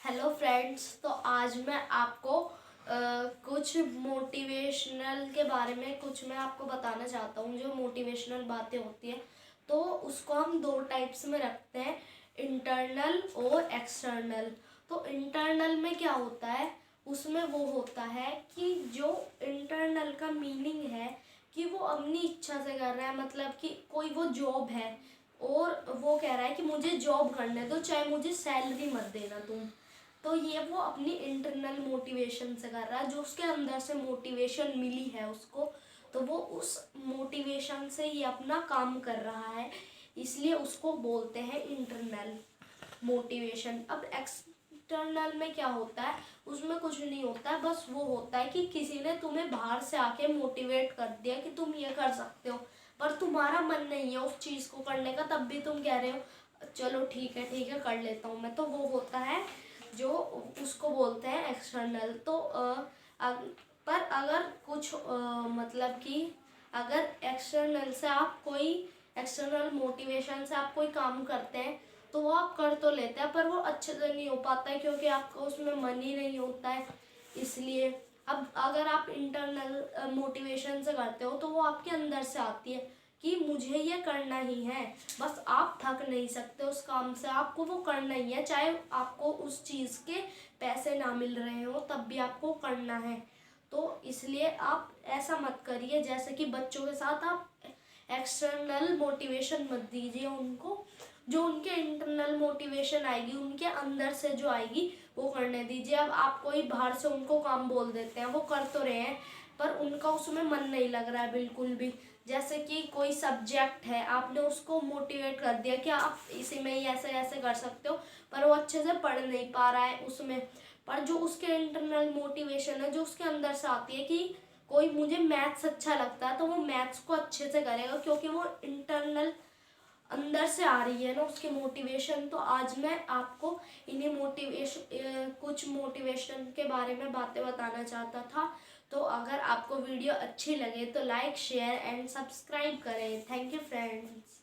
Hello friends. तो आज मैं आपको कुछ मोटिवेशनल के बारे में मैं आपको बताना चाहता हूँ। जो मोटिवेशनल बातें होती हैं तो उसको हम दो टाइप्स में रखते हैं, इंटरनल और एक्सटर्नल। तो इंटरनल में क्या होता है, उसमें वो होता है कि जो इंटरनल का मीनिंग है कि वो अपनी इच्छा से कर रहा है, मतलब कि कोई वो जॉब है और वो कह रहा है कि मुझे जॉब करने दो, चाहे मुझे सैलरी मत देना तुम। तो ये वो अपनी इंटरनल मोटिवेशन से कर रहा है, जो उसके अंदर से मोटिवेशन मिली है उसको, तो वो उस मोटिवेशन से ही अपना काम कर रहा है, इसलिए उसको बोलते हैं इंटरनल मोटिवेशन। अब एक्सटर्नल में क्या होता है, उसमें कुछ नहीं होता है, बस वो होता है कि किसी ने तुम्हें बाहर से आके मोटिवेट कर दिया कि तुम ये कर सकते हो, पर तुम्हारा मन नहीं है उस चीज़ को करने का, तब भी तुम कह रहे हो चलो ठीक है कर लेता हूँ मैं। तो वो होता है जो उसको बोलते हैं एक्सटर्नल। तो पर अगर कुछ मतलब कि अगर एक्सटर्नल से आप कोई एक्सटर्नल मोटिवेशन से आप कोई काम करते हैं तो वो आप कर तो लेते हैं, पर वो अच्छे से नहीं हो पाता है क्योंकि आपका उसमें मन ही नहीं होता है, इसलिए। अब अगर आप इंटरनल मोटिवेशन से करते हो तो वो आपके अंदर से आती है कि मुझे ये करना ही है, बस आप थक नहीं सकते उस काम से, आपको वो करना ही है, चाहे आपको उस चीज़ के पैसे ना मिल रहे हो तब भी आपको करना है। तो इसलिए आप ऐसा मत करिए, जैसे कि बच्चों के साथ आप एक्सटर्नल मोटिवेशन मत दीजिए उनको, जो उनके इंटरनल मोटिवेशन आएगी उनके अंदर से जो आएगी वो करने दीजिए। अब आप कोई बाहर से उनको काम बोल देते हैं, वो कर तो रहे हैं पर उनका उसमें मन नहीं लग रहा है बिल्कुल भी। जैसे कि कोई सब्जेक्ट है, आपने उसको मोटिवेट कर दिया कि आप इसी में ही ऐसे ऐसे कर सकते हो, पर वो अच्छे से पढ़ नहीं पा रहा है उसमें। पर जो उसके इंटरनल मोटिवेशन है, जो उसके अंदर से आती है कि कोई मुझे मैथ्स अच्छा लगता है, तो वो मैथ्स को अच्छे से करेगा क्योंकि वो इंटरनल अंदर से आ रही है ना उसकी मोटिवेशन। तो आज मैं आपको इन्हीं कुछ मोटिवेशन के बारे में बातें बताना चाहता था। तो अगर आपको वीडियो अच्छी लगे तो लाइक शेयर एंड सब्सक्राइब करें। Thank you friends.